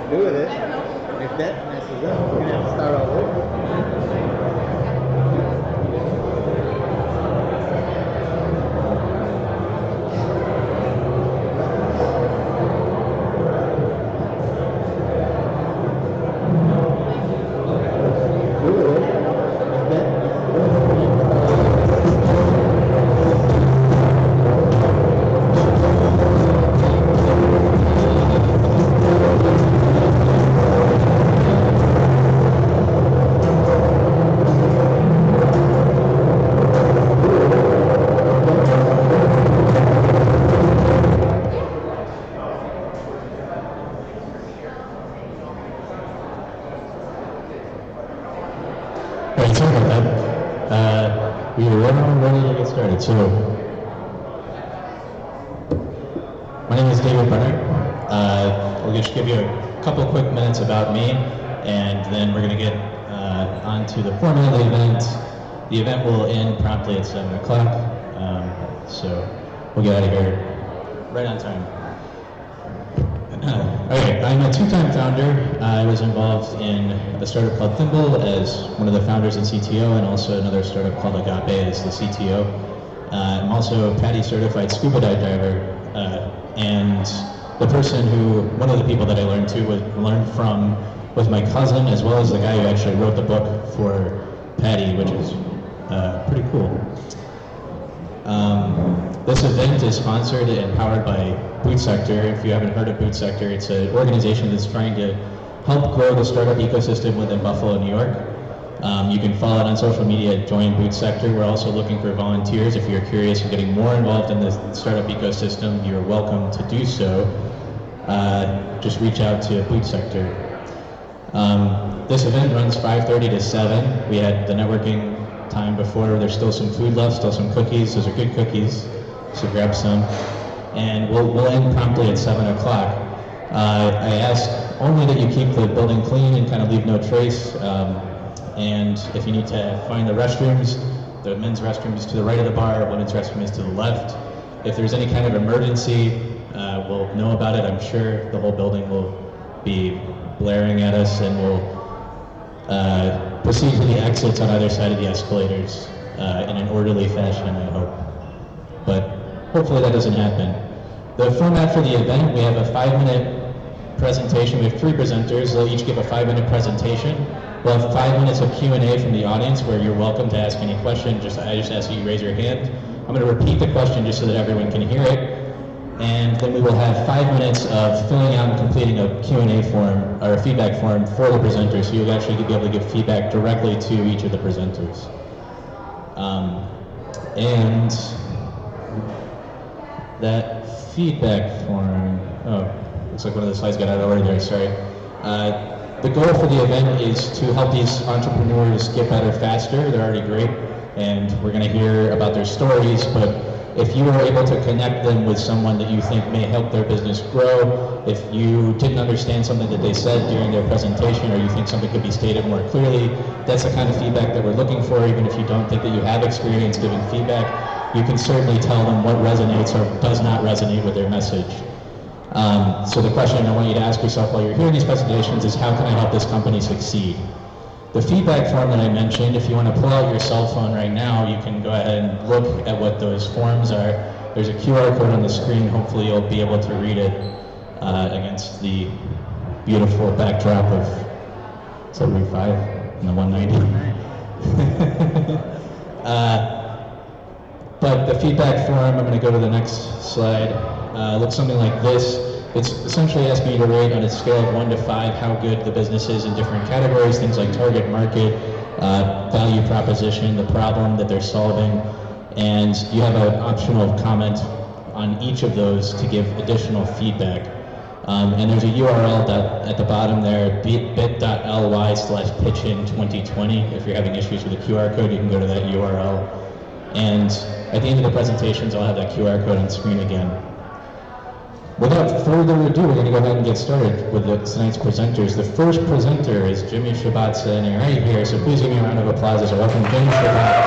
to do with it. If that messes up, we're going to have to start all over. Right, sorry about that. We were ready to get started. So, my name is David Bernard. We'll just give you a couple quick minutes about me, and then we're going to get on to the format of the event. The event will end promptly at 7 o'clock, so we'll get out of here right on time. Okay, I'm a two-time founder. I was involved in a startup called Thimble as one of the founders and CTO, and also another startup called Avvie as the CTO. I'm also a PADI certified scuba dive diver, and the person who, one of the people that I learned from was my cousin, as well as the guy who actually wrote the book for PADI, which is pretty cool. This event is sponsored and powered by BootSector. If you haven't heard of BootSector, it's an organization that's trying to help grow the startup ecosystem within Buffalo, New York. You can follow it on social media, join BootSector. We're also looking for volunteers. If you're curious and getting more involved in the startup ecosystem, you're welcome to do so. Just reach out to BootSector. This event runs 5:30 to 7. We had the networking time before. There's still some food left, still some cookies. Those are good cookies, so grab some. And we'll end promptly at 7 o'clock. I ask only that you keep the building clean and kind of leave no trace. And if you need to find the restrooms, the men's restroom is to the right of the bar, women's restroom is to the left. If there's any kind of emergency, we'll know about it. I'm sure the whole building will be blaring at us, and we'll proceed to the exits on either side of the escalators in an orderly fashion, I hope. But hopefully that doesn't happen. The format for the event, we have a 5-minute presentation. We have 3 presenters. They'll each give a 5-minute presentation. We'll have 5 minutes of Q&A from the audience where you're welcome to ask any question. I just ask that you raise your hand. I'm going to repeat the question just so that everyone can hear it. And then we will have 5 minutes of filling out and completing a Q&A form, or a feedback form for the presenters, so you'll actually be able to give feedback directly to each of the presenters. And that feedback form, oh, looks like one of the slides got out already there, sorry. The goal for the event is to help these entrepreneurs get better faster. They're already great, and we're going to hear about their stories, but if you are able to connect them with someone that you think may help their business grow, if you didn't understand something that they said during their presentation, or you think something could be stated more clearly, that's the kind of feedback that we're looking for. Even if you don't think that you have experience giving feedback, you can certainly tell them what resonates or does not resonate with their message. So the question I want you to ask yourself while you're hearing these presentations is, how can I help this company succeed? The feedback form that I mentioned, if you want to pull out your cell phone right now, you can go ahead and look at what those forms are. There's a QR code on the screen. Hopefully you'll be able to read it against the beautiful backdrop of 75 and the 190. But the feedback form, I'm going to go to the next slide, looks something like this. It's essentially asking you to rate on a scale of 1 to 5 how good the business is in different categories, things like target market, value proposition, the problem that they're solving, and you have an optional comment on each of those to give additional feedback. And there's a URL at the bottom there, bit.ly/pitchin2020. If you're having issues with the QR code, you can go to that URL. And at the end of the presentations, I'll have that QR code on screen again. Without further ado, we're going to go ahead and get started with tonight's presenters. The first presenter is Jimmy Shabbat standing right here, so please give me a round of applause as I welcome Jimmy Shabbat.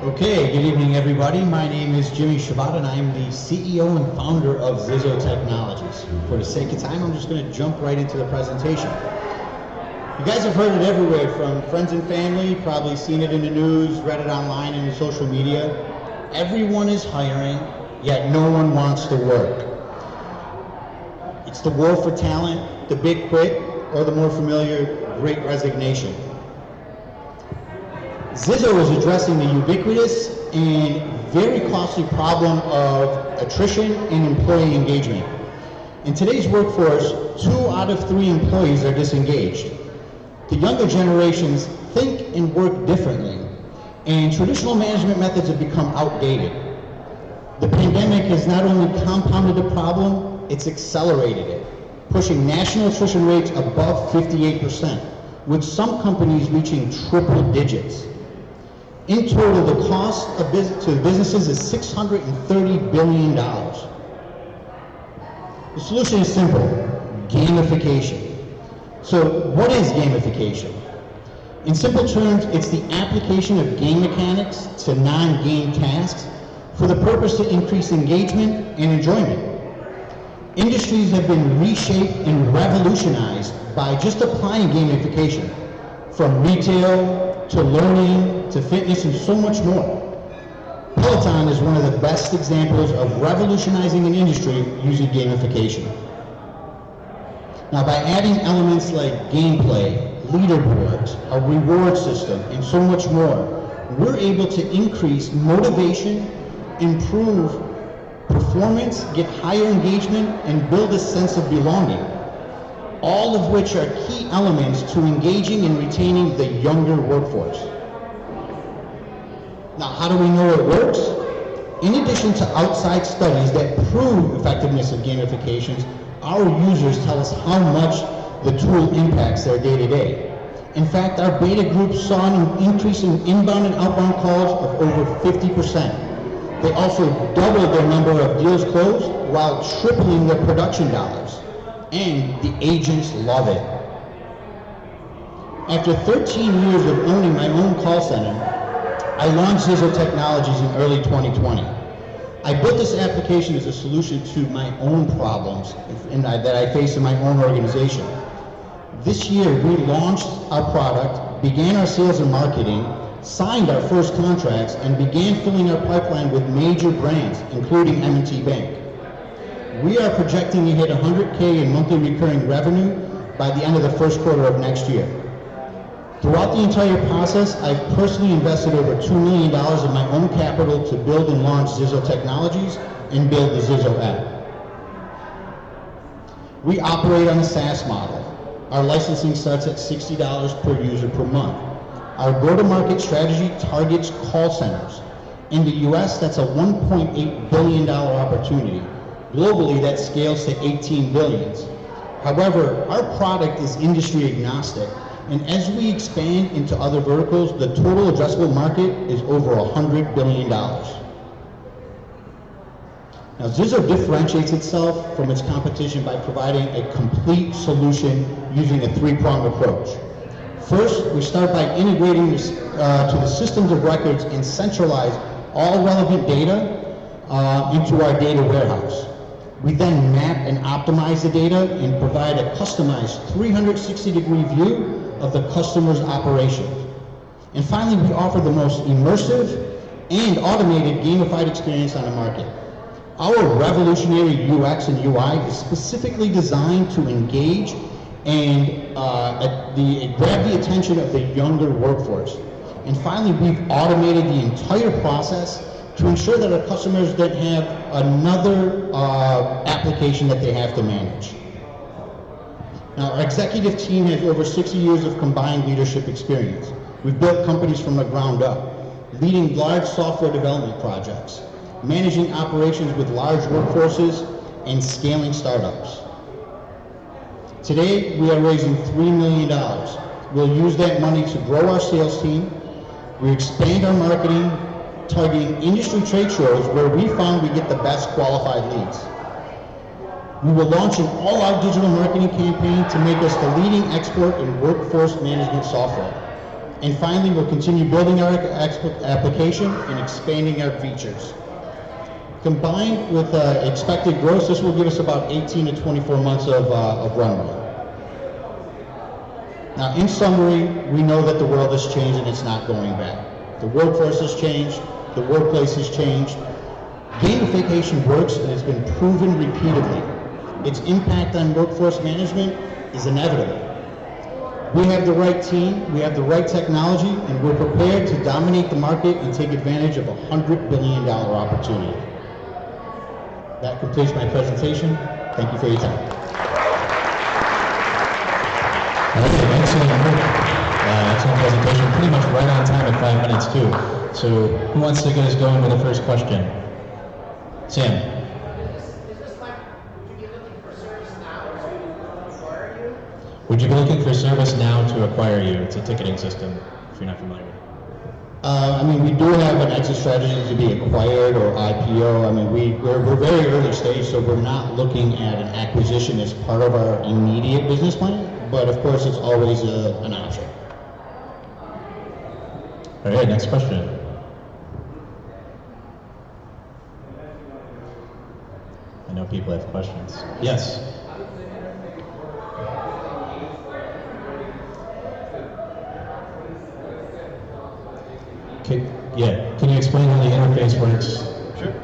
Okay, good evening everybody. My name is Jimmy Shabbat and I am the CEO and founder of ZiZo Technologies. For the sake of time, I'm just going to jump right into the presentation. You guys have heard it everywhere from friends and family, probably seen it in the news, read it online and in social media. Everyone is hiring, yet no one wants to work. It's the war for talent, the big quit, or the more familiar Great Resignation. ZiZo is addressing the ubiquitous and very costly problem of attrition and employee engagement. In today's workforce, 2 out of 3 employees are disengaged. The younger generations think and work differently, and traditional management methods have become outdated. The pandemic has not only compounded the problem, it's accelerated it, pushing national attrition rates above 58%, with some companies reaching triple digits. In total, the cost of to businesses is $630 billion. The solution is simple: gamification. So what is gamification? In simple terms, it's the application of game mechanics to non-game tasks for the purpose to increase engagement and enjoyment. Industries have been reshaped and revolutionized by just applying gamification, from retail to learning, to fitness, and so much more. Peloton is one of the best examples of revolutionizing an industry using gamification. Now, by adding elements like gameplay, leaderboards, a reward system, and so much more, we're able to increase motivation, improve performance, get higher engagement, and build a sense of belonging, all of which are key elements to engaging and retaining the younger workforce. Now, how do we know it works? In addition to outside studies that prove effectiveness of gamifications, our users tell us how much the tool impacts their day-to-day. In fact, our beta group saw an increase in inbound and outbound calls of over 50%. They also doubled their number of deals closed while tripling their production dollars. And the agents love it. After 13 years of owning my own call center, I launched ZiZo Technologies in early 2020. I built this application as a solution to my own problems that I face in my own organization. This year, we launched our product, began our sales and marketing, signed our first contracts, and began filling our pipeline with major brands, including M&T Bank. We are projecting to hit $100K in monthly recurring revenue by the end of the first quarter of next year. Throughout the entire process, I've personally invested over $2 million of my own capital to build and launch ZiZo Technologies and build the ZiZo app. We operate on a SaaS model. Our licensing starts at $60 per user per month. Our go-to-market strategy targets call centers. In the US, that's a $1.8 billion opportunity. Globally, that scales to 18 billions. However, our product is industry agnostic, and as we expand into other verticals, the total addressable market is over $100 billion. Now, ZiZo differentiates itself from its competition by providing a complete solution using a 3-pronged approach. First, we start by integrating to the systems of records and centralize all relevant data into our data warehouse. We then map and optimize the data and provide a customized 360-degree view of the customer's operations. And finally, we offer the most immersive and automated gamified experience on the market. Our revolutionary UX and UI is specifically designed to engage and grab the attention of the younger workforce. And finally, we've automated the entire process to ensure that our customers don't have another application that they have to manage. Now, our executive team has over 60 years of combined leadership experience. We've built companies from the ground up, leading large software development projects, managing operations with large workforces, and scaling startups. Today, we are raising $3 million. We'll use that money to grow our sales team. We expand our marketing, targeting industry trade shows where we found we get the best qualified leads. We will launch an all-out digital marketing campaign to make us the leading expert in workforce management software. And finally, we'll continue building our application and expanding our features. Combined with expected growth, this will give us about 18 to 24 months of runway. Now, in summary, we know that the world has changed and it's not going back. The workforce has changed, the workplace has changed. Gamification works and has been proven repeatedly. Its impact on workforce management is inevitable. We have the right team, we have the right technology, and we're prepared to dominate the market and take advantage of a $100 billion opportunity. That completes my presentation. Thank you for your time. Excellent work. Excellent presentation. Pretty much right on time at 5 minutes too. So who wants to get us going with the first question? Sam. Would you be looking for ServiceNow to acquire you? It's a ticketing system, if you're not familiar with it. I mean, we do have an exit strategy to be acquired or IPO. I mean, we're very early stage, so we're not looking at an acquisition as part of our immediate business plan, but of course it's always an option. All right, next question. I know people have questions. Yes. Can you explain how the interface works? Sure.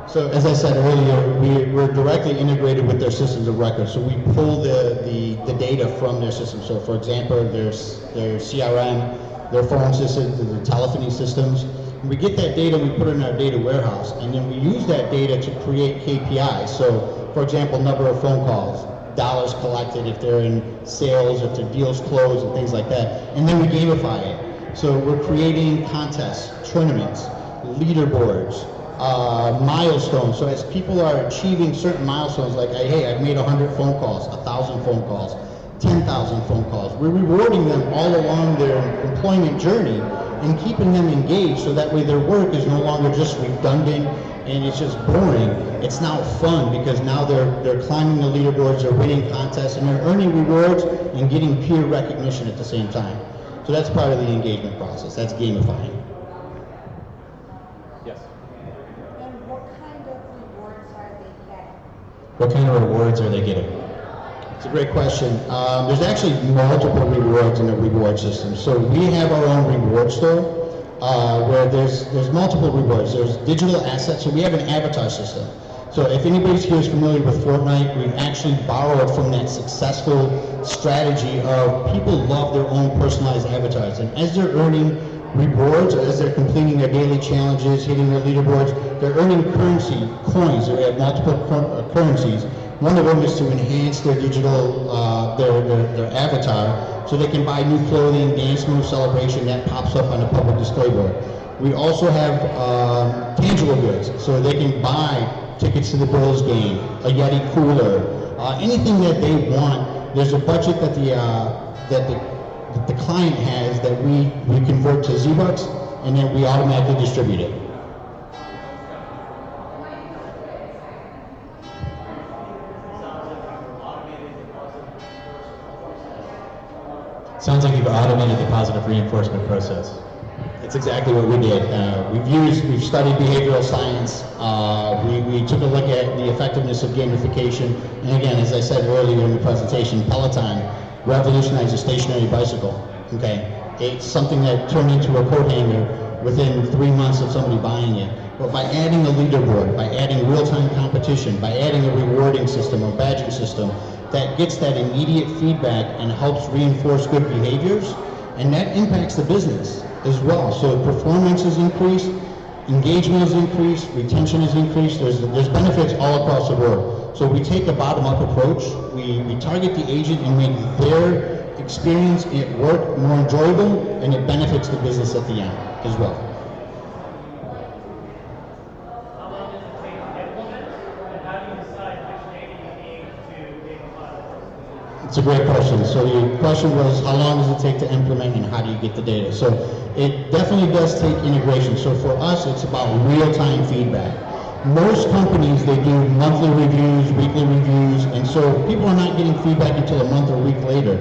So as I said earlier, we're directly integrated with their systems of record. So we pull the data from their system. So for example, their CRM, their phone systems, their telephony systems. We get that data, we put it in our data warehouse, and then we use that data to create KPIs. So for example, number of phone calls, dollars collected if they're in sales, if their deals closed, and things like that. And then we gamify it. So we're creating contests, tournaments, leaderboards, milestones. So as people are achieving certain milestones, like, hey, I've made 100 phone calls, 1,000 phone calls, 10,000 phone calls, we're rewarding them all along their employment journey and keeping them engaged so that way their work is no longer just redundant and it's just boring. It's now fun because now they're climbing the leaderboards, they're winning contests, and they're earning rewards and getting peer recognition at the same time. So that's part of the engagement process. That's gamifying. Yes. And what kind of rewards are they getting? What kind of rewards are they getting? It's a great question. There's actually multiple rewards in the reward system. So we have our own reward store where there's multiple rewards. There's digital assets. So we have an avatar system. So if anybody's here is familiar with Fortnite, we've actually borrowed from that successful strategy of people love their own personalized avatars. And as they're earning rewards, or as they're completing their daily challenges, hitting their leaderboards, they're earning currency, coins. So we have multiple currencies. One of them is to enhance their digital, their avatar, so they can buy new clothing, dance move, celebration, that pops up on the public display board. We also have tangible goods, so they can buy tickets to the Bills game, a Yeti cooler, anything that they want. There's a budget that the client has that we convert to Z-Bucks, and then we automatically distribute it. Sounds like you've automated the positive reinforcement process. That's exactly what we did. We've studied behavioral science. We took a look at the effectiveness of gamification. And again, as I said earlier in the presentation, Peloton revolutionized the stationary bicycle. Okay, it's something that turned into a coat hanger within 3 months of somebody buying it. But by adding a leaderboard, by adding real-time competition, by adding a rewarding system or badging system, that gets that immediate feedback and helps reinforce good behaviors, and that impacts the business as well. So performance is increased, engagement is increased, retention is increased. There's benefits all across the board. So we take a bottom-up approach. We target the agent and make their experience at work more enjoyable, and it benefits the business at the end as well. How long does it take to implement, and how do you decide which data you need to gamify? It's a great question. So the question was, how long does it take to implement and how do you get the data? So it definitely does take integration. So for us, it's about real-time feedback. Most companies, they do monthly reviews, weekly reviews, and so people are not getting feedback until a month or a week later.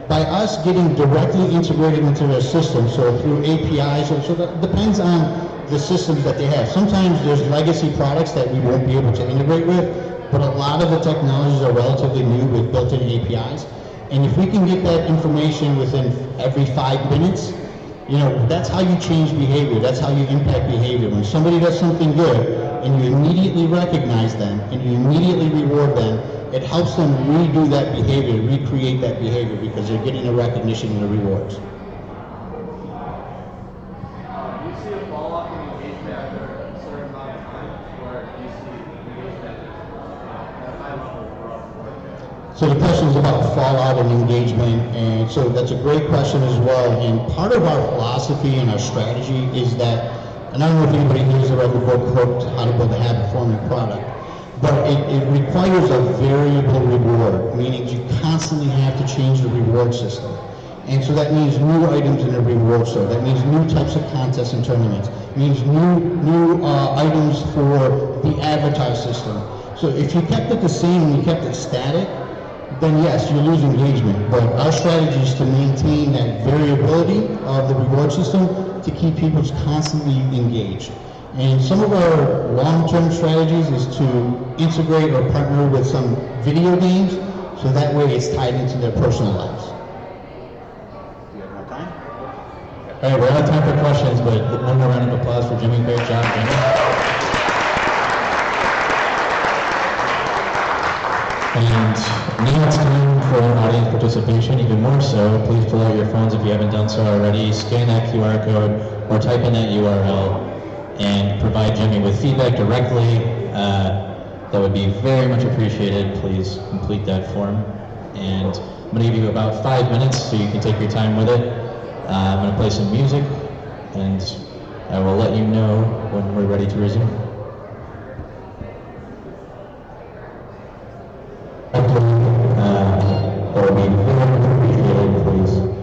by us getting directly integrated into their system, so through APIs, so that depends on the systems that they have. Sometimes there's legacy products that we won't be able to integrate with, but a lot of the technologies are relatively new with built-in APIs. And if we can get that information within every 5 minutes, you know, that's how you change behavior, that's how you impact behavior. When somebody does something good and you immediately recognize them and you immediately reward them, it helps them redo that behavior, recreate that behavior, because they're getting the recognition and the rewards. Do you see a fall off in engagement after a certain amount of time, or do you see engagement at a high level throughout the work? So the question is about fallout and engagement, and so that's a great question as well. And part of our philosophy and our strategy is that, and I don't know if anybody here has read the book Hooked, How to Build a High-Performing Product, but it requires a variable reward, meaning you constantly have to change the reward system. And so that means new items in the reward store. That means new types of contests and tournaments. It means new items for the advertised system. So if you kept it the same and you kept it static, then yes, you lose engagement. But our strategy is to maintain that variability of the reward system to keep people constantly engaged. And some of our long-term strategies is to integrate or partner with some video games, so that way it's tied into their personal lives. Do you have more time? All right, we're out of time for questions, but one more round of applause for Jimmy. Great job, Jimmy. And now it's time for audience participation, even more so. Please pull out your phones if you haven't done so already, scan that QR code, or type in that URL, and provide Jimmy with feedback directly. That would be very much appreciated. Please complete that form. And I'm going to give you about 5 minutes so you can take your time with it. I'm going to play some music, and I will let you know when we're ready to resume. That would be very much appreciated, please.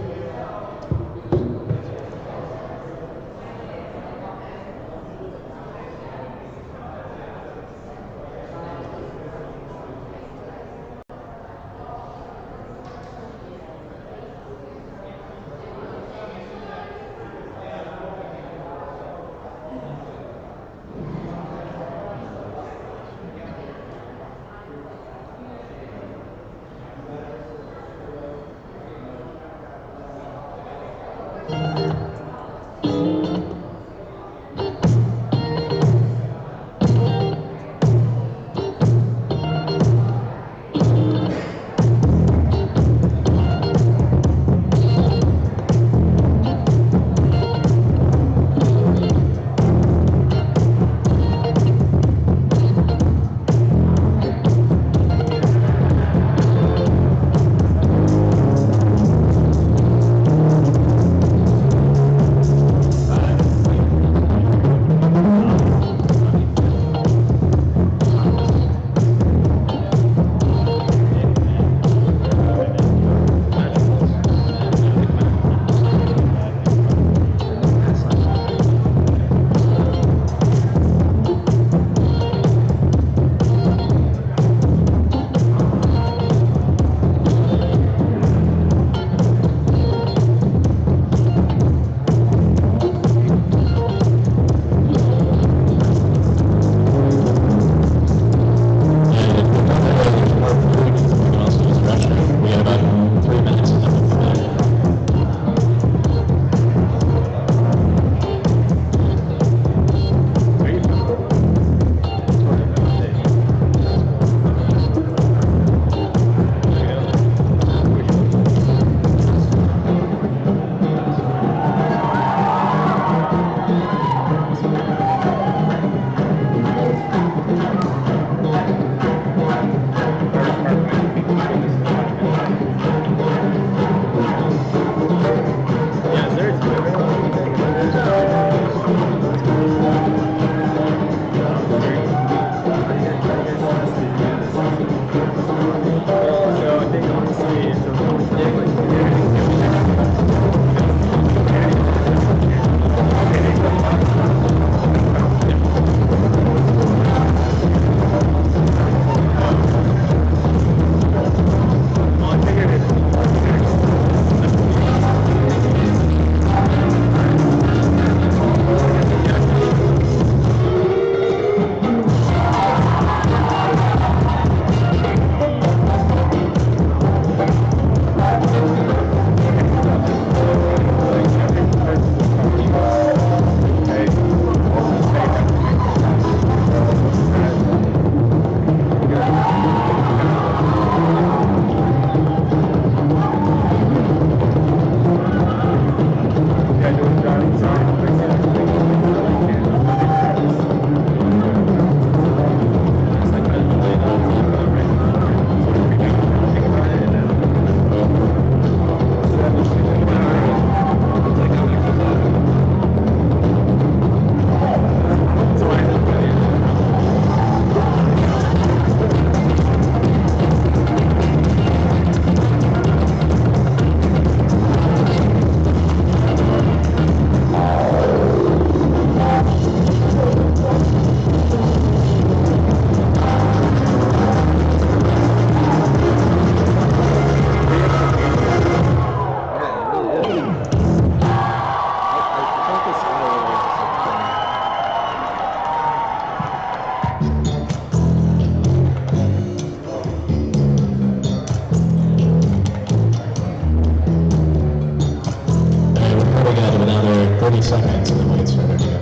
30 seconds and then we'll get started again.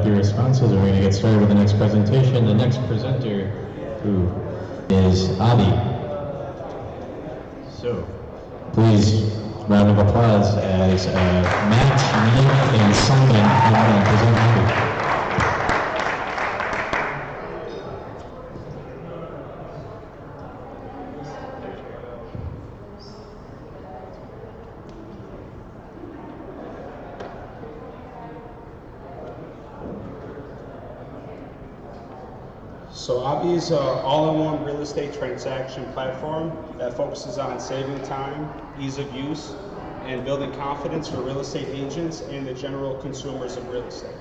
Responses. We're going to get started with the next presentation. The next presenter is Avvie. So, please, round of applause as Matt, Nick, and Simon present Avvie. So Avvie is an all-in-one real estate transaction platform that focuses on saving time, ease of use, and building confidence for real estate agents and the general consumers of real estate.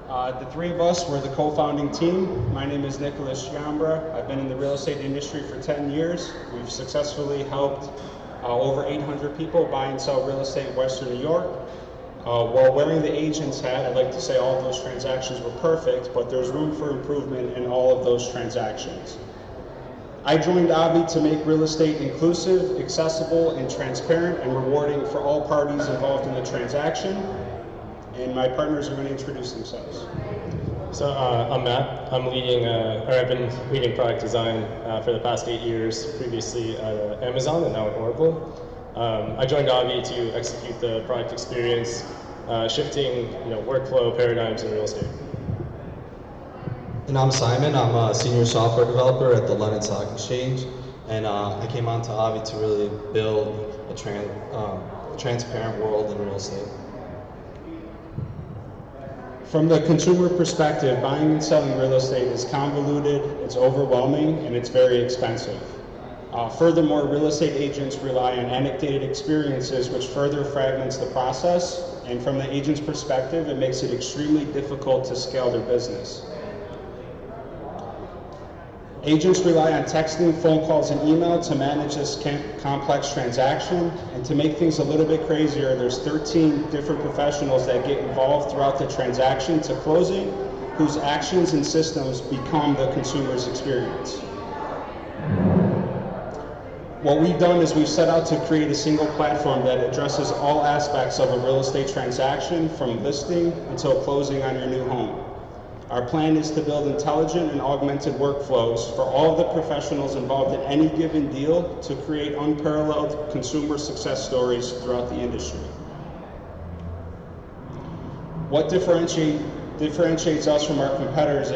The three of us were the co-founding team. My name is Nicholas Giambra. I've been in the real estate industry for 10 years. We've successfully helped over 800 people buy and sell real estate in Western New York. While wearing the agent's hat, I'd like to say all of those transactions were perfect, but there's room for improvement in all of those transactions. I joined Avvie to make real estate inclusive, accessible, and transparent and rewarding for all parties involved in the transaction. And my partners are going to introduce themselves. So I'm Matt. I've been leading product design for the past 8 years, previously at Amazon and now at Oracle. I joined Avvie to execute the product experience, shifting workflow paradigms in real estate. And I'm Simon. I'm a senior software developer at the London Stock Exchange, and I came onto Avvie to really build a transparent world in real estate. From the consumer perspective, buying and selling real estate is convoluted, it's overwhelming, and it's very expensive. Furthermore, real estate agents rely on anecdotal experiences, which further fragments the process. And from the agent's perspective, it makes it extremely difficult to scale their business. Agents rely on texting, phone calls, and email to manage this complex transaction. And to make things a little bit crazier, there's 13 different professionals that get involved throughout the transaction to closing, whose actions and systems become the consumer's experience. What we've done is we've set out to create a single platform that addresses all aspects of a real estate transaction, from listing until closing on your new home. Our plan is to build intelligent and augmented workflows for all of the professionals involved in any given deal to create unparalleled consumer success stories throughout the industry. What differentiates us from our competitors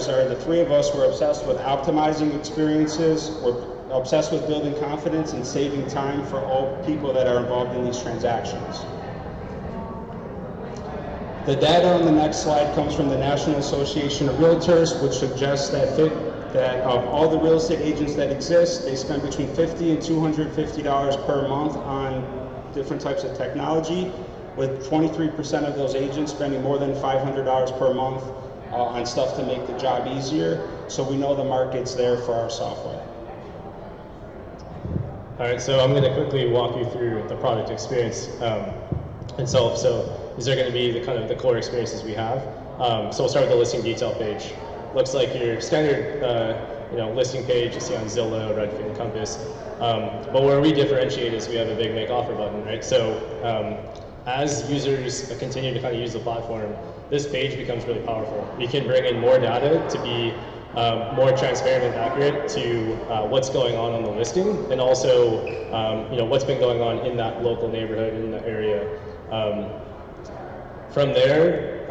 are the three of us were obsessed with optimizing experiences, we're obsessed with building confidence and saving time for all people that are involved in these transactions. The data on the next slide comes from the National Association of Realtors, which suggests that of all the real estate agents that exist, they spend between $50 and $250 per month on different types of technology, with 23% of those agents spending more than $500 per month on stuff to make the job easier. So we know the market's there for our software. All right, so I'm going to quickly walk you through the product experience itself. So these are going to be the core experiences we have. So we'll start with the listing detail page. Looks like your standard listing page you see on Zillow, Redfin, Compass. But where we differentiate is we have a big make offer button, right? So as users continue to use the platform, this page becomes really powerful. We can bring in more data to be more transparent and accurate to what's going on the listing, and also what's been going on in that local neighborhood, in the area. From there,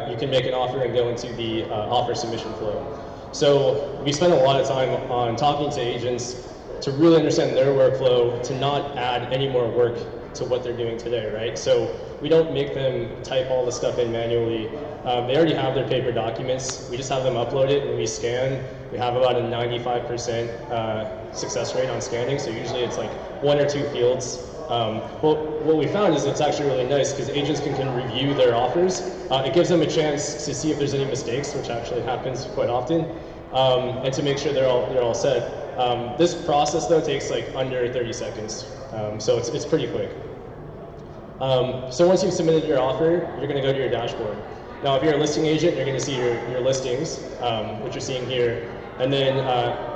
you can make an offer and go into the offer submission flow. So we spend a lot of time on talking to agents to really understand their workflow, to not add any more work to what they're doing today, right? So we don't make them type all the stuff in manually. They already have their paper documents. We just have them upload it and we scan. We have about a 95% success rate on scanning, so usually it's like 1 or 2 fields. What we found is it's actually really nice because agents can review their offers. It gives them a chance to see if there's any mistakes, which actually happens quite often, and to make sure they're all set. This process though takes like under 30 seconds, so it's pretty quick. So once you've submitted your offer, you're going to go to your dashboard. Now, if you're a listing agent, you're going to see your listings, which you're seeing here, and then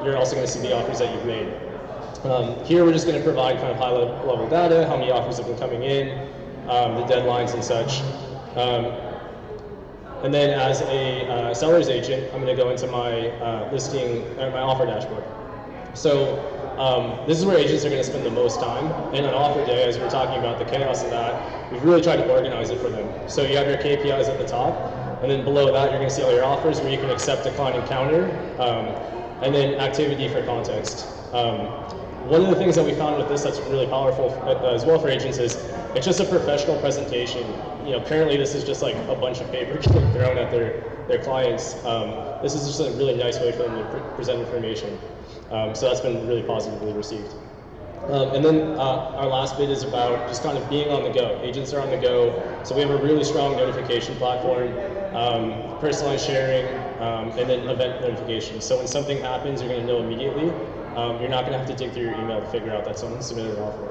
you're also going to see the offers that you've made. Here, we're just going to provide kind of high-level data, how many offers have been coming in, the deadlines and such. And then, as a seller's agent, I'm going to go into my my offer dashboard. So this is where agents are going to spend the most time. And on offer day, as we were talking about the chaos of that, we've really tried to organize it for them. So you have your KPIs at the top, and then below that, you're going to see all your offers where you can accept, decline, and counter, and then activity for context. One of the things that we found with this that's really powerful as well for agents is it's just a professional presentation. You know, currently this is just like a bunch of paper getting thrown at their clients. This is just a really nice way for them to present information. So that's been really positively received. And then our last bit is about just kind of being on the go. Agents are on the go, so we have a really strong notification platform, personalized sharing, and then event notifications. So when something happens, you're going to know immediately. You're not going to have to dig through your email to figure out that someone submitted an offer.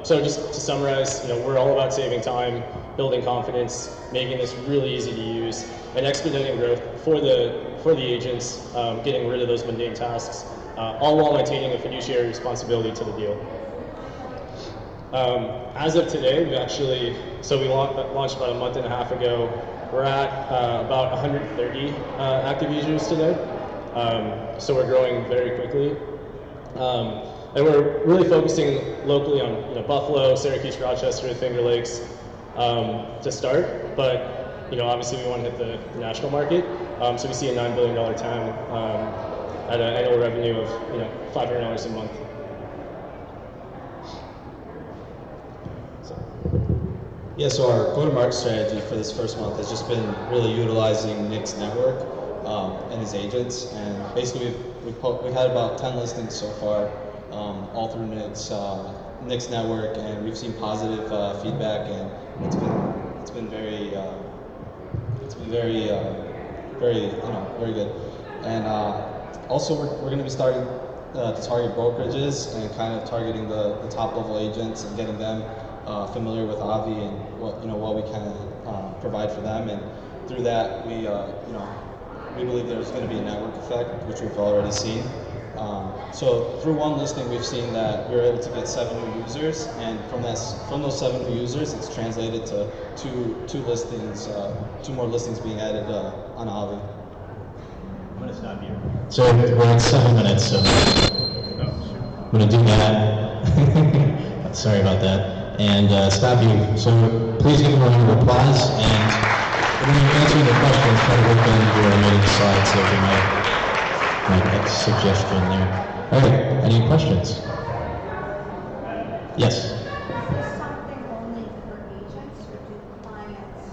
So just to summarize, you know, we're all about saving time, building confidence, making this really easy to use, and expediting growth for the agents, getting rid of those mundane tasks, all while maintaining a fiduciary responsibility to the deal. As of today, we launched about a month and a half ago. We're at about 130 active users today, so we're growing very quickly. And we're really focusing locally on Buffalo, Syracuse, Rochester, Finger Lakes to start, but obviously we want to hit the national market. So we see a $9 billion TAM at an annual revenue of $500 a month. Yeah, so our go-to-market strategy for this first month has just been really utilizing Nick's network and his agents, and basically we've had about 10 listings so far, all through Nick's network, and we've seen positive feedback, and it's been very good. And also we're going to be starting to target brokerages and kind of targeting the top level agents and getting them familiar with Avvie and what we can provide for them, and through that we believe there's going to be a network effect, which we've already seen. So through one listing, we've seen that we're able to get 7 new users, and from those 7 new users, it's translated to two more listings being added on Avvie. I'm going to stop you. So we're at 7 minutes, so I'm going to do that. Sorry about that. And stop you. So please give them a round of applause, and when you're answering the questions, try to work in your remaining slides so we might a suggestion there. All right, any questions? Yes? Is this something only for agents, or do clients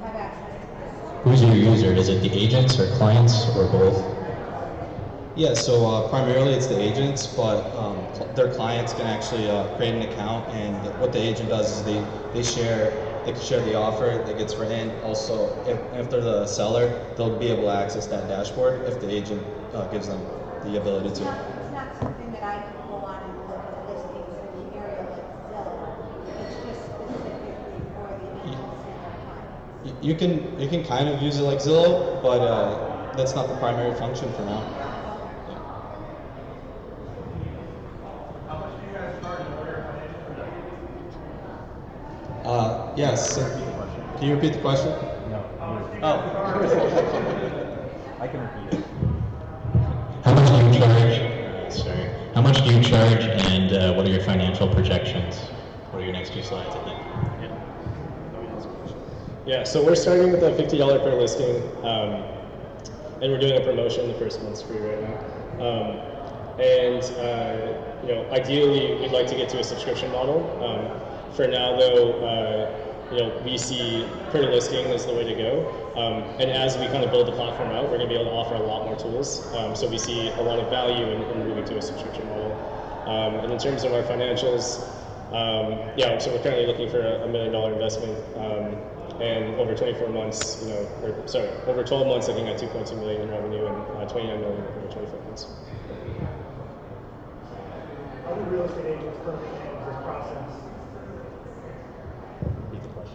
have access to this? Who's your user? Is it the agents or clients or both? Yeah, so primarily it's the agents, but their clients can actually create an account, and what the agent does is they can share the offer that gets written. Also, if they're the seller, they'll be able to access that dashboard if the agent gives them the ability to. It's not something that I can go on and look at listings in the area like ZiZo. It's just specifically for the agents and their clients. You can kind of use it like Zillow, but that's not the primary function for now. Yes. Can you repeat the question? No. Oh. I can repeat it. How much do you charge? Sorry. How much do you charge, and what are your financial projections? What are your next 2 slides, I think? Yeah, so we're starting with a $50 per listing, and we're doing a promotion. The first month's free right now. ideally we'd like to get to a subscription model. For now, though, we see per listing as the way to go. And as we kind of build the platform out, we're going to be able to offer a lot more tools. So we see a lot of value in moving to a subscription model. And in terms of our financials, so we're currently looking for a $1 million investment. And over 24 months, over 12 months, looking at 2.2 million in revenue and 29 million over 24 months. How do real estate agents currently manage this process?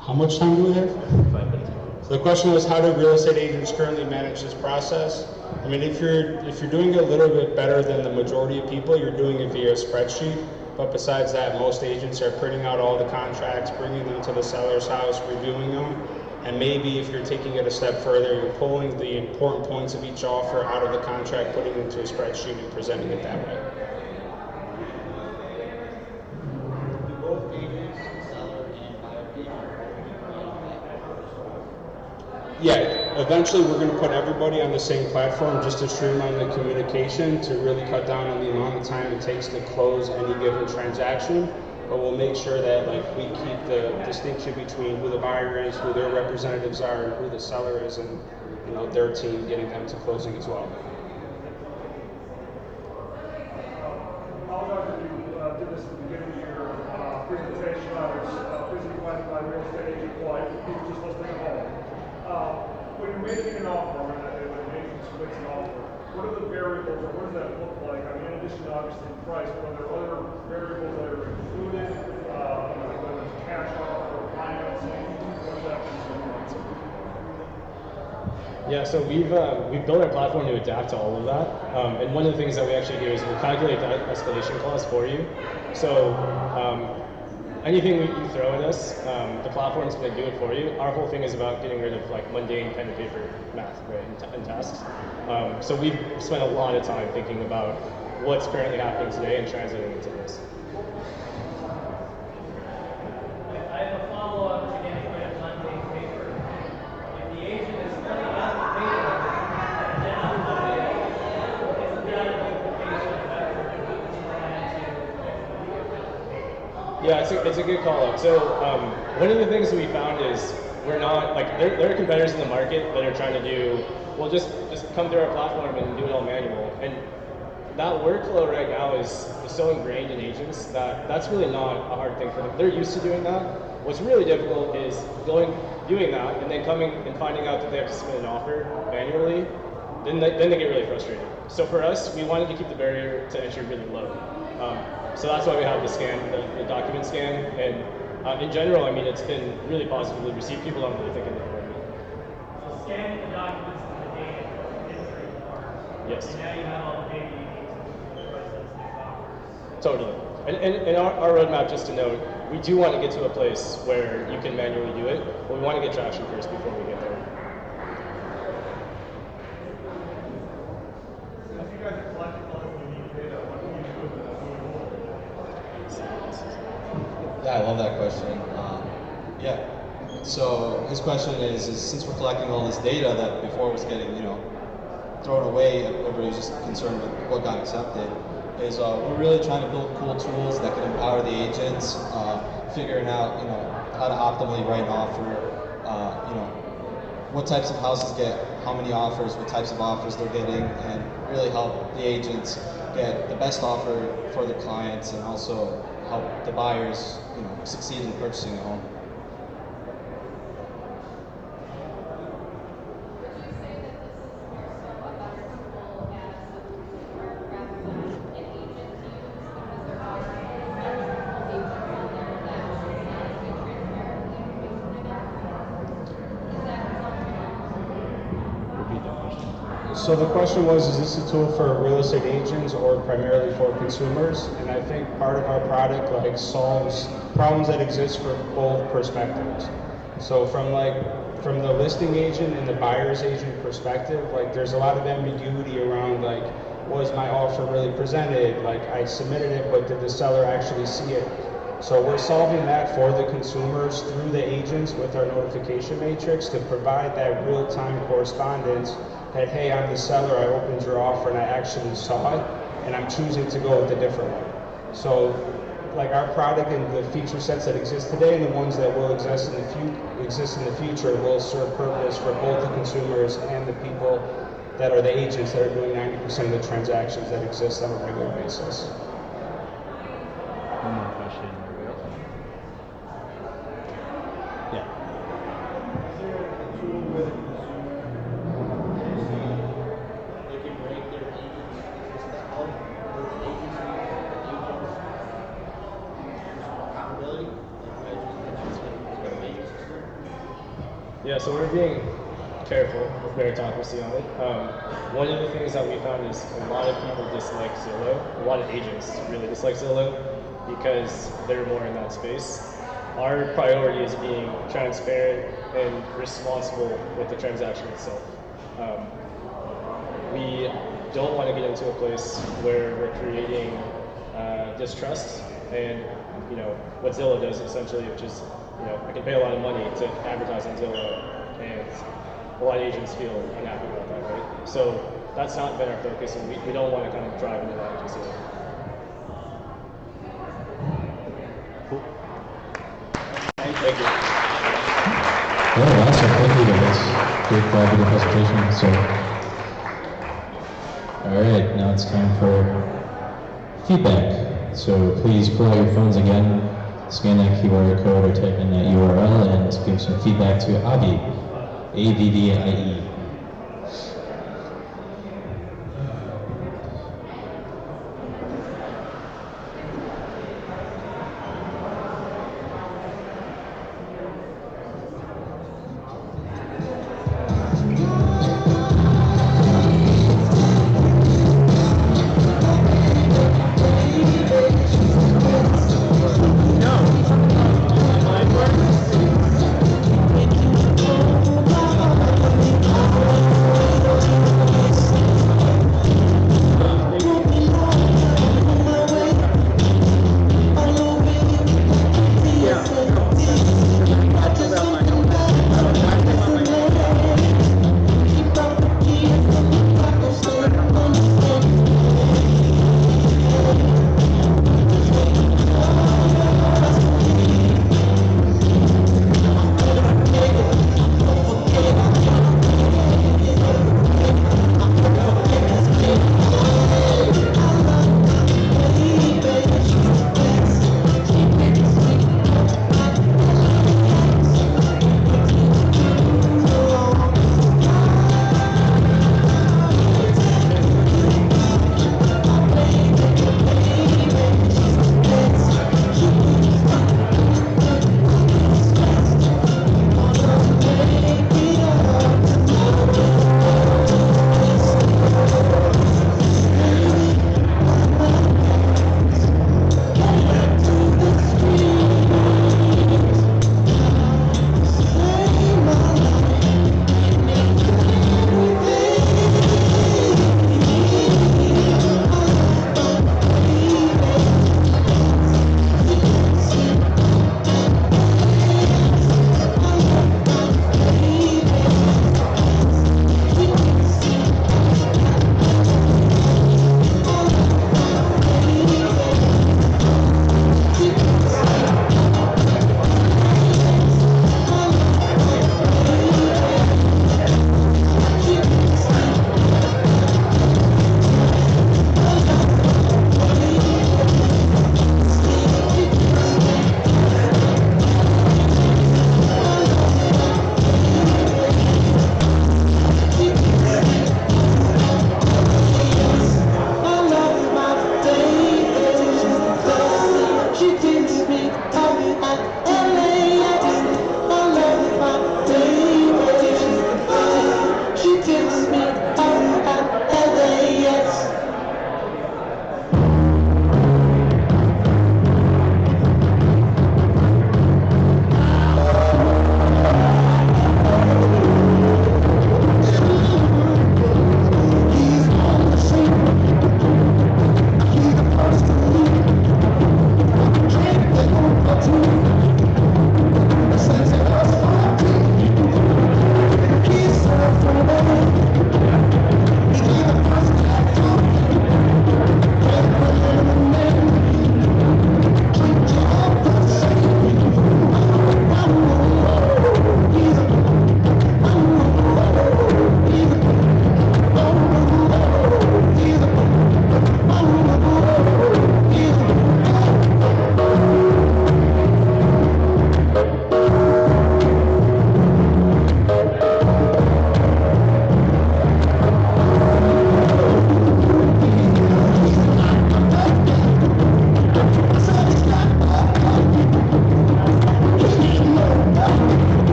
How much time do we have? 5 minutes. So the question was, how do real estate agents currently manage this process? I mean, if you're doing it a little bit better than the majority of people, you're doing it via a spreadsheet. But besides that, most agents are printing out all the contracts, bringing them to the seller's house, reviewing them. And maybe if you're taking it a step further, you're pulling the important points of each offer out of the contract, putting it into a spreadsheet and presenting it that way. Do both agents, seller and buyer agent? Yeah, eventually we're going to put everybody on the same platform just to streamline the communication, to really cut down on the amount of time it takes to close any given transaction. But we'll make sure that we keep the distinction between who the buyer is, who their representatives are, and who the seller is, and their team, getting them to closing as well. How did you do this at the beginning of your presentation? I was busy finding my real estate agent client, people just listing a home. When you're making an offer, when an agent submits an offer, what are the variables, or what does that look like? I mean, in addition to obviously price, but are there other variables that are included, whether it's cash offer or financing? What does that consume like? Yeah, so we've built our platform to adapt to all of that. And one of the things that we actually do is we'll calculate that escalation clause for you. So anything you throw at us, the platform's going to do it for you. Our whole thing is about getting rid of mundane pen and paper math, right, and tasks. So we've spent a lot of time thinking about what's currently happening today and translating into this. I have a follow-up to getting rid of mundane paper. If the agent is filling out the paper, then isn't that a duplication of effort that we plan to Yeah, it's a good call out. So one of the things that we found is we're not there are competitors in the market that are trying to do, well, just come through our platform and do it all manual. And that workflow right now is so ingrained in agents that that's really not a hard thing for them. They're used to doing that. What's really difficult is doing that and then coming and finding out that they have to submit an offer manually. Then they get really frustrated. So for us, we wanted to keep the barrier to entry really low. So that's why we have the scan, the document scan, and in general, I mean, it's been really positively received. People don't really think of it that way. So scanning the documents and the data entry part. Yes. And now you have all the data you need to process these offers. Totally. And our roadmap, just to note, we do want to get to a place where you can manually do it, but we want to get traction first before we get there. Since you guys are collecting all this unique data, what can you do with it moving forward? Yeah, I love that question. Yeah. So his question is since we're collecting all this data that before was getting thrown away, everybody was just concerned with what got accepted. We're really trying to build cool tools that can empower the agents, figuring out how to optimally write an offer, what types of houses get how many offers, what types of offers they're getting, and really help the agents get the best offer for the clients, and also help the buyers succeed in purchasing a home. So the question was, is this a tool for real estate agents or primarily for consumers? And I think part of our product solves problems that exist for both perspectives. So from the listing agent and the buyer's agent perspective, there's a lot of ambiguity around was my offer really presented? I submitted it, but did the seller actually see it? So we're solving that for the consumers through the agents with our notification matrix to provide that real-time correspondence that, hey, I'm the seller, I opened your offer and I actually saw it, and I'm choosing to go with a different one. So, like our product and the feature sets that exist today and the ones that will exist in the future will serve purpose for both the consumers and the people that are the agents that are doing 90% of the transactions that exist on a regular basis. One more question. Yeah. Is there a tool where the consumer they can break their agents' existence out with the agency, the agents, some accountability? Like you guys just mentioned some automation system. Yeah, so we're being careful with meritocracy on it. One of the things that we found is a lot of people dislike Zillow. A lot of agents really dislike Zillow because they're more in that space. Our priority is being transparent and responsible with the transaction itself. We don't want to get into a place where we're creating distrust and what Zillow does essentially, which is I can pay a lot of money to advertise on Zillow, and a lot of agents feel unhappy about that, right? So that's not been our focus, and we don't want to kind of drive into that just yet. Cool. Thank you. Yeah, awesome. Thank you guys. Great collaborative presentation. So, all right, now it's time for feedback. So please pull out your phones again, scan that QR code or type in that URL and give some feedback to Avvie, A-V-V-I-E.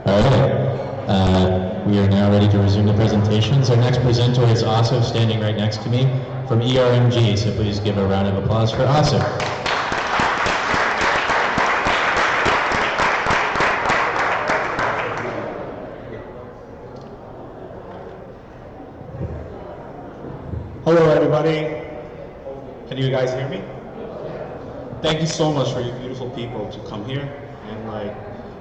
All right. We are now ready to resume the presentations. Our next presenter is Asif, standing right next to me from eRMG. So please give a round of applause for Asif. Hello, everybody. Can you guys hear me? Thank you so much for you beautiful people to come here and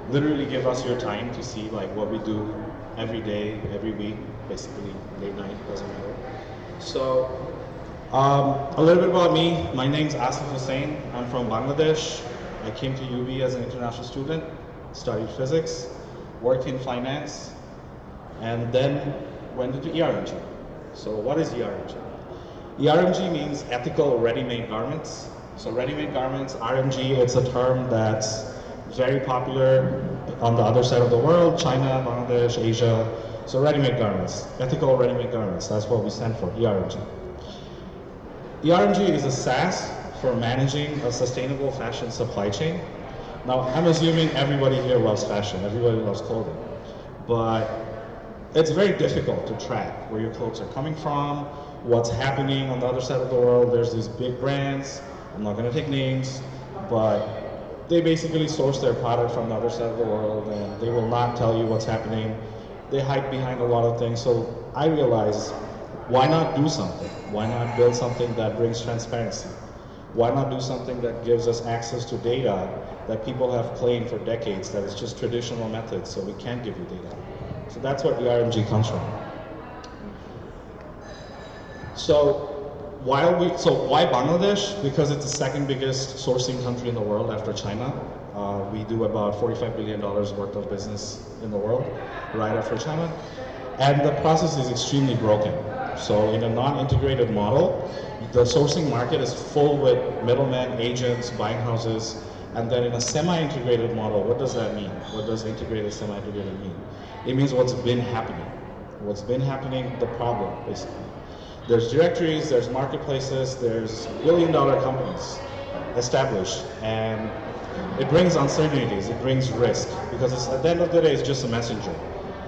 literally give us your time to see what we do every day, every week, basically late night, doesn't matter. So, a little bit about me. My name's Asif Hussain. I'm from Bangladesh. I came to UB as an international student, studied physics, worked in finance, and then went into eRMG. So what is eRMG? eRMG means ethical ready-made garments. So ready-made garments, RMG, it's a term that's very popular on the other side of the world, China, Bangladesh, Asia. So ready-made garments, ethical ready-made garments, that's what we stand for, eRMG. eRMG is a SaaS for managing a sustainable fashion supply chain. Now, I'm assuming everybody here loves fashion, everybody loves clothing, but it's very difficult to track where your clothes are coming from, what's happening on the other side of the world. There's these big brands, I'm not going to take names, but they basically source their product from the other side of the world, and they will not tell you what's happening. They hide behind a lot of things. So I realized, why not do something? Why not build something that brings transparency? Why not do something that gives us access to data that people have claimed for decades that it's just traditional methods, so we can't give you data? So that's what eRMG comes from. So why Bangladesh? Because it's the second biggest sourcing country in the world after China. We do about $45 billion worth of business in the world, right after China. And the process is extremely broken. So in a non-integrated model, the sourcing market is full with middlemen, agents, buying houses. And then in a semi-integrated model, what does that mean? What does integrated, semi-integrated mean? It means what's been happening. What's been happening, the problem, basically. There's directories, there's marketplaces, there's billion-dollar companies established, and it brings uncertainties, it brings risk, because at the end of the day, it's just a messenger.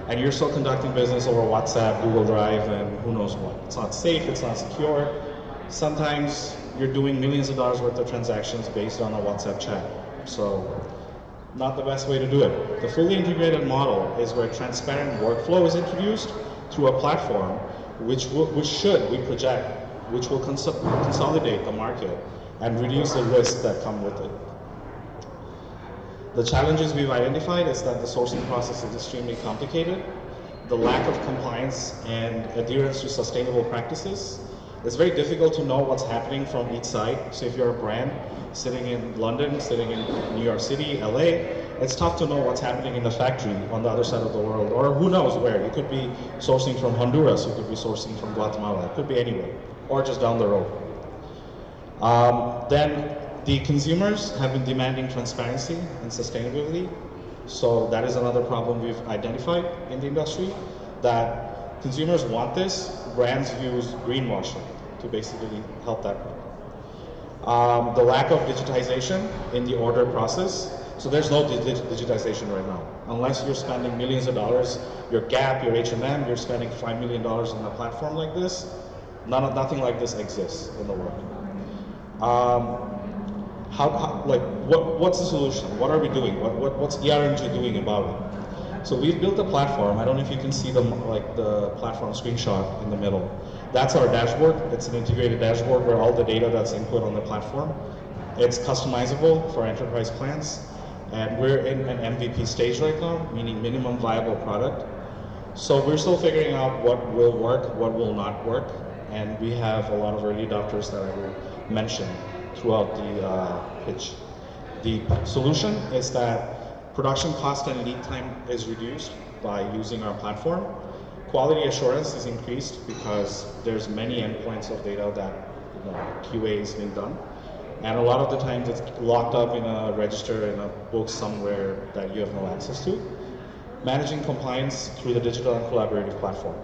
And you're still conducting business over WhatsApp, Google Drive, and who knows what. It's not safe, it's not secure. Sometimes you're doing millions of dollars worth of transactions based on a WhatsApp chat. So, not the best way to do it. The fully integrated model is where transparent workflow is introduced through a platform which we project, which will consolidate the market and reduce the risks that come with it. The challenges we've identified is that the sourcing process is extremely complicated, the lack of compliance and adherence to sustainable practices. It's very difficult to know what's happening from each side. So if you're a brand sitting in London, sitting in New York City, LA, it's tough to know what's happening in the factory on the other side of the world, or who knows where. You could be sourcing from Honduras, you could be sourcing from Guatemala, it could be anywhere, or just down the road. Then the consumers have been demanding transparency and sustainability. So that is another problem we've identified in the industry, that consumers want this, brands use greenwashing to basically help that problem. The lack of digitization in the order process. So there's no digitization right now. Unless you're spending millions of dollars, your Gap, your H&M, you're spending $5 million on a platform like this. Nothing like this exists in the world. What's the solution? What are we doing? What's eRMG doing about it? So we've built a platform. I don't know if you can see the platform screenshot in the middle. That's our dashboard. It's an integrated dashboard where all the data that's input on the platform. It's customizable for enterprise plans. And we're in an MVP stage right now, meaning minimum viable product. So we're still figuring out what will work, what will not work. And we have a lot of early adopters that I will mention throughout the pitch. The solution is that production cost and lead time is reduced by using our platform. Quality assurance is increased because there's many endpoints of data that QA is being done. And a lot of the times it's locked up in a register in a book somewhere that you have no access to. Managing compliance through the digital and collaborative platform.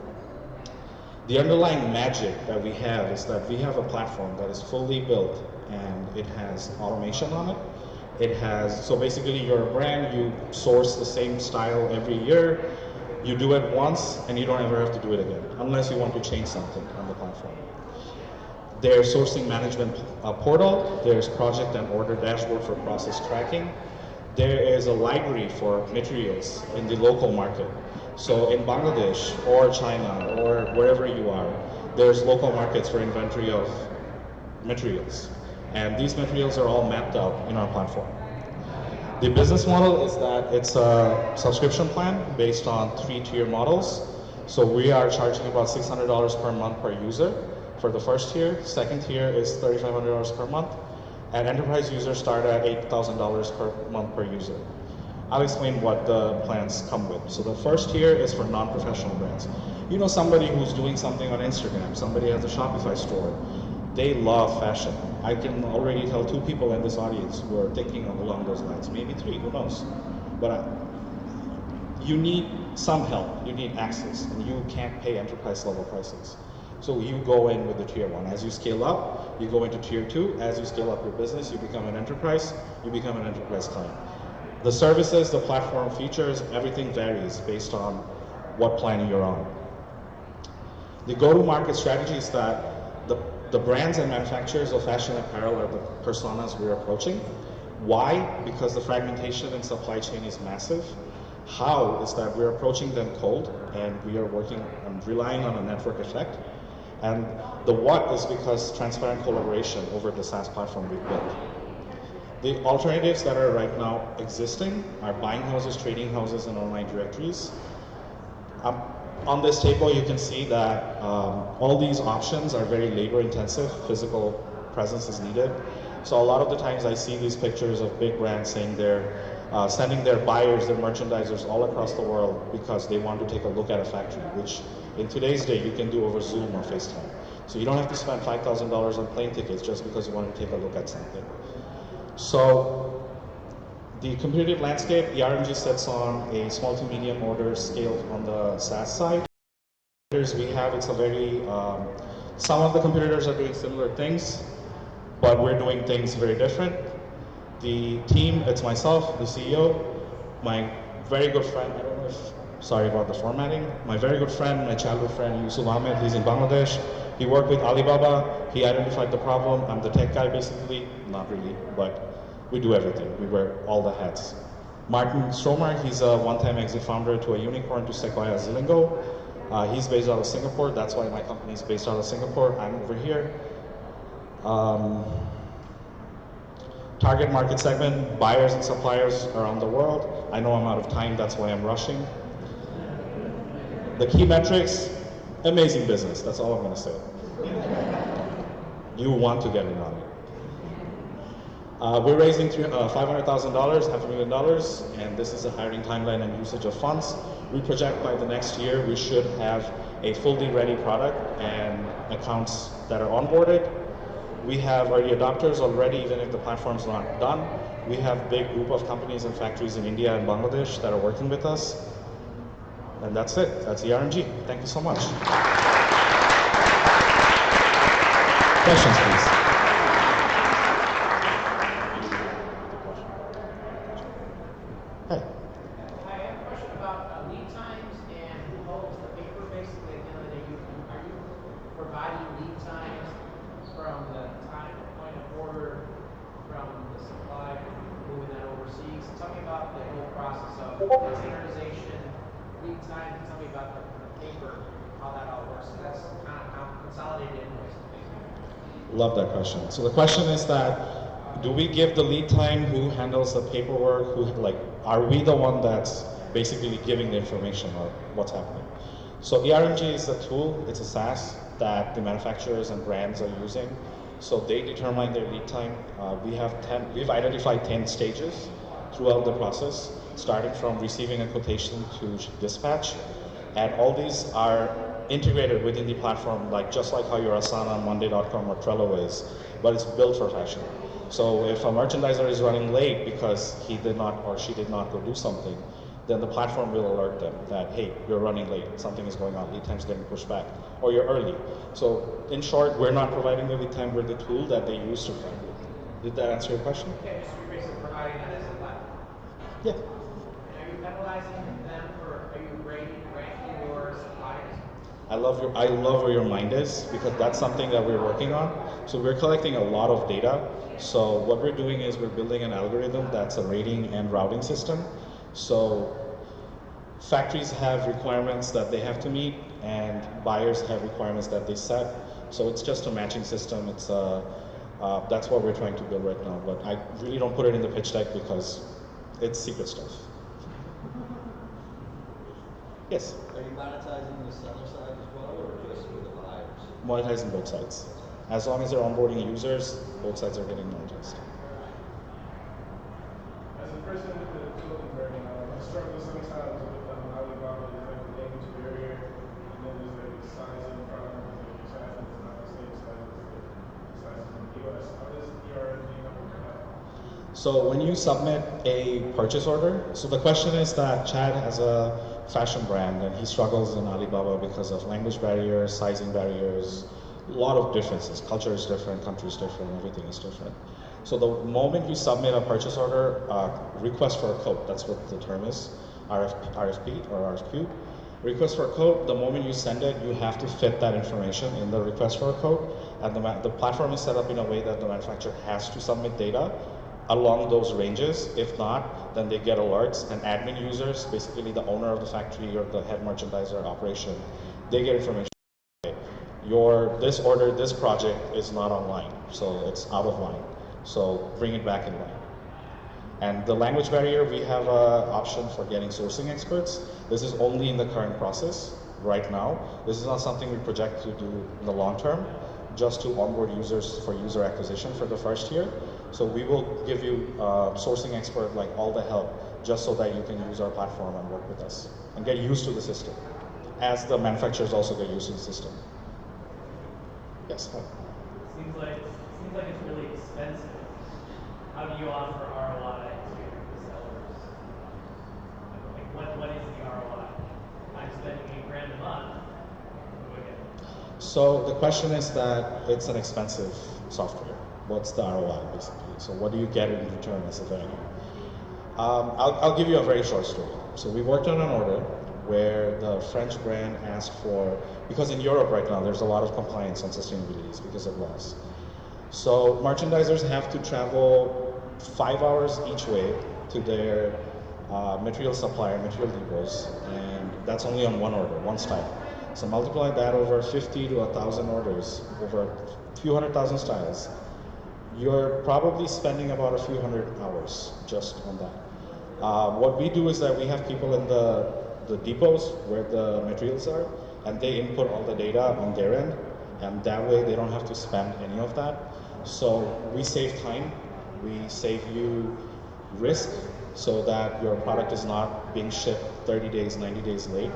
The underlying magic that we have is that we have a platform that is fully built and it has automation on it. It has, so basically you're a brand, you source the same style every year, you do it once, and you don't ever have to do it again, unless you want to change something on the platform. There's sourcing management portal, there's project and order dashboard for process tracking. There is a library for materials in the local market. So in Bangladesh or China or wherever you are, there's local markets for inventory of materials. And these materials are all mapped out in our platform. The business model is that it's a subscription plan based on 3-tier models. So we are charging about $600 per month per user for the first tier. Second tier is $3,500 per month. And enterprise users start at $8,000 per month per user. I'll explain what the plans come with. So the first tier is for non-professional brands. You know, somebody who's doing something on Instagram, somebody has a Shopify store, they love fashion. I can already tell 2 people in this audience who are thinking along those lines, maybe 3, who knows. But you need some help, you need access, and you can't pay enterprise level prices. So you go in with the tier 1. As you scale up, you go into tier 2. As you scale up your business, you become an enterprise, you become an enterprise client. The services, the platform features, everything varies based on what plan you're on. The go-to-market strategy is that the brands and manufacturers of fashion apparel are the personas we're approaching. Why? Because the fragmentation in supply chain is massive. How is that we're approaching them cold, and we are working and relying on a network effect. And the what is because transparent collaboration over the SaaS platform we've built. The alternatives that are right now existing are buying houses, trading houses, and online directories. On this table, you can see that all these options are very labor intensive. Physical presence is needed. So a lot of the times I see these pictures of big brands saying they're sending their buyers, their merchandisers all across the world because they want to take a look at a factory, which in today's day you can do over Zoom or FaceTime. So you don't have to spend $5,000 on plane tickets just because you want to take a look at something. So the competitive landscape, eRMG sits on a small to medium order scale on the SaaS side. We have, it's a very, some of the competitors are doing similar things, but we're doing things very different. The team, it's myself, the CEO, my very good friend, I don't know if, sorry about the formatting, my very good friend, my childhood friend, Yusuf Ahmed, he's in Bangladesh. He worked with Alibaba, he identified the problem. I'm the tech guy basically, not really, but we do everything. We wear all the hats. Martin Stromer, he's a one-time exit founder to a unicorn to Sequoia Zilingo. He's based out of Singapore. That's why my company is based out of Singapore. I'm over here. Target market segment, buyers and suppliers around the world. I know I'm out of time, that's why I'm rushing. The key metrics, amazing business. That's all I'm going to say. You want to get in on it. We're raising $500,000, $500,000, and this is a hiring timeline and usage of funds. We project by the next year we should have a fully ready product and accounts that are onboarded. We have early adopters already, even if the platform's not done. We have a big group of companies and factories in India and Bangladesh that are working with us. And that's it. That's eRMG. Thank you so much. Questions, please. Hey. I have a question about lead times and who holds the paper. Basically, at the end of the day, are you providing lead times from the time point of order from the supply, moving that overseas? Tell me about the whole process of containerization, lead time. Tell me about the paper, how that all works. So that's kind of consolidated invoice. Love that question. So the question is that, do we give the lead time? Who handles the paperwork? Are we the one that's basically giving the information of what's happening? So eRMG is a tool, it's a SaaS that the manufacturers and brands are using. So they determine their lead time. We've identified 10 stages throughout the process, starting from receiving a quotation to dispatch. And all these are integrated within the platform, just like how your Asana, Monday.com, or Trello is, but it's built for fashion. So if a merchandiser is running late because he did not or she did not go do something, then the platform will alert them that, hey, you're running late, something is going on, lead time's getting pushed back, or you're early. So in short, we're not providing the lead time, we're the tool that they use to find it. Did that answer your question? Yeah, just basically provide providing that as a platform. Yeah. Are you penalizing them for, are you ranking your suppliers? I love where your mind is, because that's something that we're working on. So we're collecting a lot of data. So what we're doing is we're building an algorithm that's a rating and routing system. So factories have requirements that they have to meet, and buyers have requirements that they set. So it's just a matching system. It's that's what we're trying to build right now. But I really don't put it in the pitch deck because it's secret stuff. Yes? Are you monetizing the seller side as well, or just for the buyers? Monetizing both sides. As long as they're onboarding users, both sides are getting monetized. As a person with the clothing brand, I struggle sometimes with Alibaba, there's like the language barrier, and then there's like the sizing problem, there's like sizing is not the same size as the sizes in the US. How does eRMG help with that? So when you submit a purchase order, so the question is that Chad has a fashion brand and he struggles in Alibaba because of language barriers, sizing barriers, a lot of differences. Culture is different, country is different, everything is different. So the moment you submit a purchase order, request for a quote, that's what the term is, RFP or RFQ. Request for a quote, the moment you send it, you have to fit that information in the request for a quote. And the platform is set up in a way that the manufacturer has to submit data along those ranges. If not, then they get alerts, and admin users, basically the owner of the factory or the head merchandiser operation, they get information. This order, this project is not online, so it's out of line. So bring it back in line. And the language barrier, we have an option for getting sourcing experts. This is only in the current process right now. This is not something we project to do in the long term, just to onboard users for user acquisition for the first year. So we will give you sourcing expert, like all the help, just so that you can use our platform and work with us and get used to the system, as the manufacturers also get used to the system. Yes. Hi. Seems like it's really expensive. How do you offer ROI to the sellers? Like what is the ROI? I'm spending $8,000 a month. What do I get? So the question is that it's an expensive software. What's the ROI basically? So what do you get in return as a value? I'll give you a very short story. So we worked on an order where the French brand asked for, because in Europe right now there's a lot of compliance on sustainability because of laws. So merchandisers have to travel 5 hours each way to their material supplier, material depots, and that's only on one order, one style. So multiply that over 50 to 1,000 orders, over a few 100,000 styles. You're probably spending about a few hundred hours just on that. What we do is that we have people in the depots where the materials are, and they input all the data on their end, and that way they don't have to spend any of that. So we save time, we save you risk, so that your product is not being shipped 30 days, 90 days late.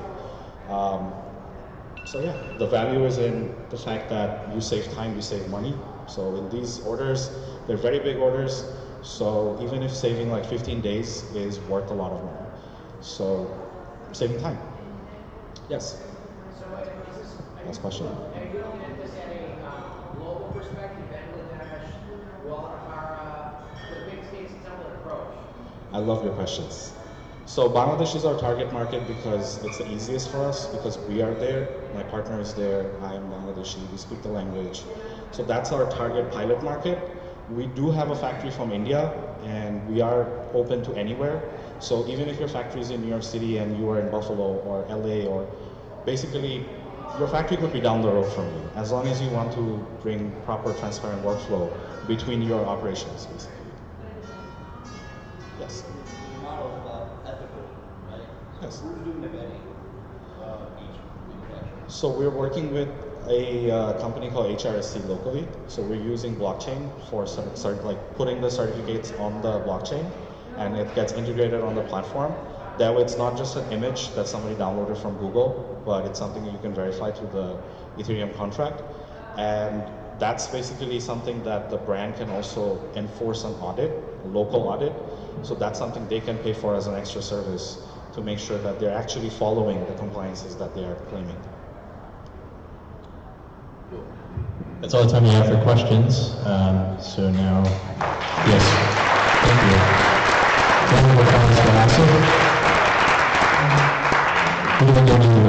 So yeah, the value is in the fact that you save time, you save money. So in these orders, they're very big orders, so even if saving like 15 days is worth a lot of money. So saving time. Yes? So Last question. are you looking at this at a global perspective, Bangladesh, Guadalajara, the big states, tell me the approach? I love your questions. So Bangladesh is our target market because it's the easiest for us, because we are there, my partner is there, I am Bangladeshi, we speak the language. So that's our target pilot market. We do have a factory from India, and we are open to anywhere. So even if your factory is in New York City and you are in Buffalo or LA, or basically your factory could be down the road from you, as long as you want to bring proper transparent workflow between your operations, basically. Yes? The model is ethical, right? Yes. Who's doing the vetting of each manufacturer? So we're working with a company called HRSC locally. So we're using blockchain for like putting the certificates on the blockchain, and it gets integrated on the platform. That way it's not just an image that somebody downloaded from Google, but it's something that you can verify through the Ethereum contract. And that's basically something that the brand can also enforce an audit, a local audit. So that's something they can pay for as an extra service to make sure that they're actually following the compliances that they are claiming. That's all the time we have for questions. So now, yes, thank you. Round of applause for Asif. We're going to give you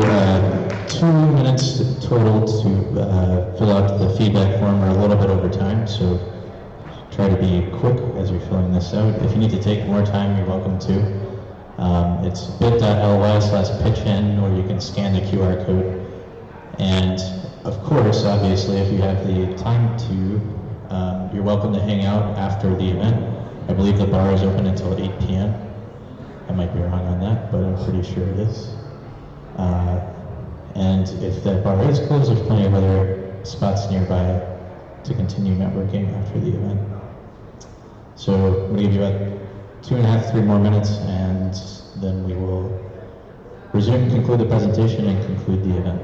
2 minutes total to fill out the feedback form. We're a little bit over time, so try to be quick as you're filling this out. If you need to take more time, you're welcome to. It's bit.ly/pitchin, or you can scan the QR code. And of course, obviously, if you have the time to, you're welcome to hang out after the event. I believe the bar is open until 8 p.m. I might be wrong on that, but I'm pretty sure it is. And if that bar is closed, there's plenty of other spots nearby to continue networking after the event. So I'm going to give you about 2.5 to 3 more minutes, and then we will resume, conclude the presentation, and conclude the event.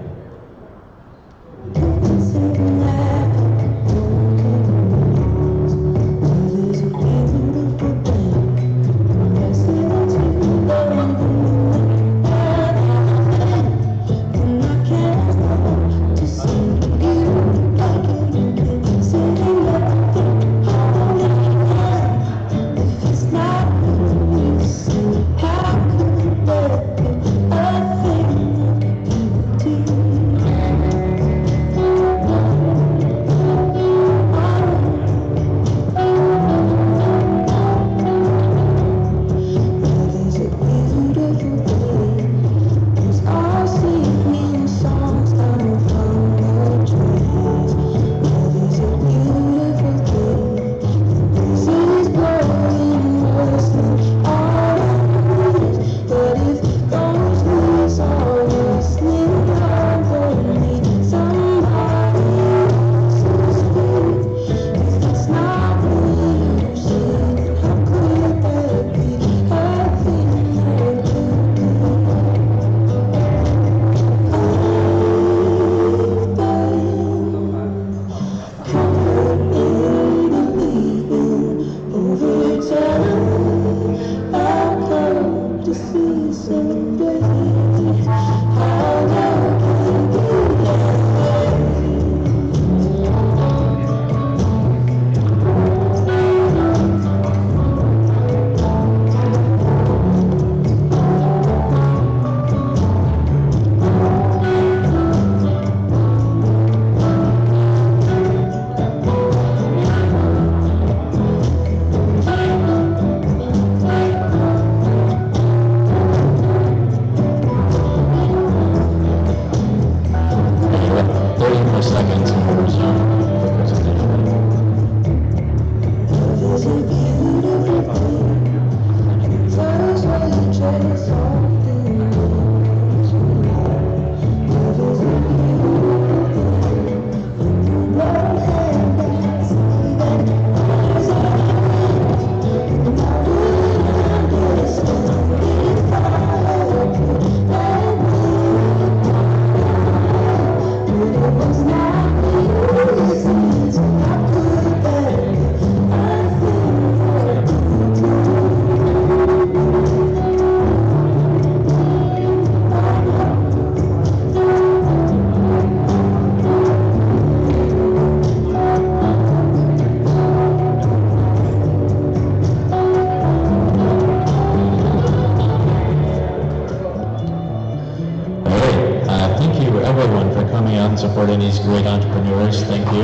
Supporting these great entrepreneurs. Thank you.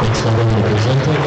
Thanks for everyone who presented.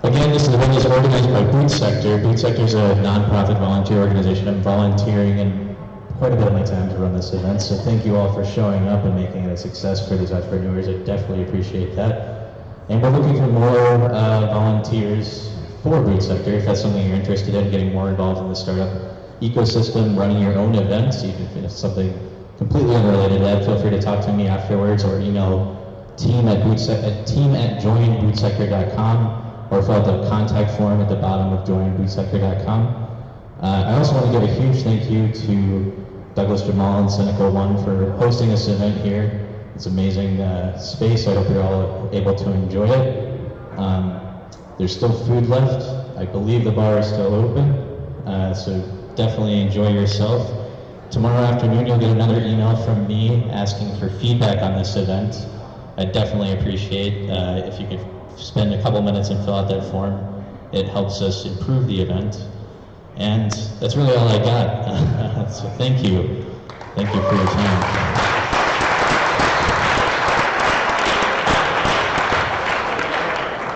Again, this event is organized by BootSector. BootSector is a nonprofit volunteer organization. I'm volunteering in quite a bit of my time to run this event, so thank you all for showing up and making it a success for these entrepreneurs. I definitely appreciate that. And we're looking for more volunteers for BootSector. If that's something you're interested in, getting more involved in the startup ecosystem, running your own events, even if it's something completely unrelated to that, feel free to talk to me afterwards or email team@joinbootsector.com or fill out the contact form at the bottom of joinbootsector.com. I also want to give a huge thank you to Douglas Jamal and Seneca One for hosting this event here. It's amazing space. I hope you're all able to enjoy it. There's still food left. I believe the bar is still open, so definitely enjoy yourself. Tomorrow afternoon, you'll get another email from me asking for feedback on this event. I'd definitely appreciate if you could spend a couple minutes and fill out that form. It helps us improve the event. And that's really all I got. So thank you. Thank you for your time.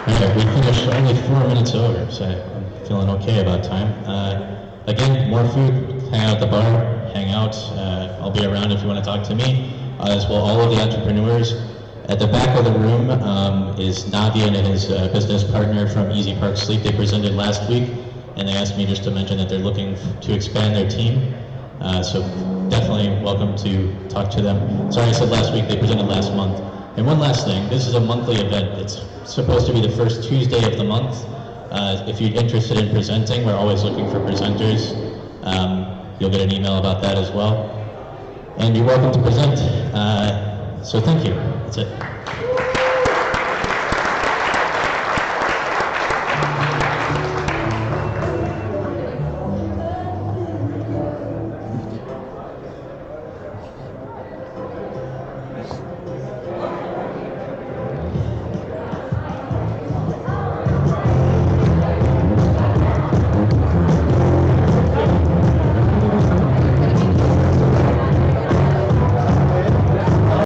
All right, we finished only 4 minutes over, so I'm feeling okay about time. Again, more food, hang out at the bar, hang out. I'll be around if you want to talk to me, as well all of the entrepreneurs. At the back of the room is Navi and his business partner from Easy Park Sleep. They presented last week, and they asked me just to mention that they're looking to expand their team. So definitely welcome to talk to them. Sorry I said last week, they presented last month. And one last thing, this is a monthly event. It's supposed to be the first Tuesday of the month. If you're interested in presenting, we're always looking for presenters. You'll get an email about that as well. And you're welcome to present. So thank you. That's it.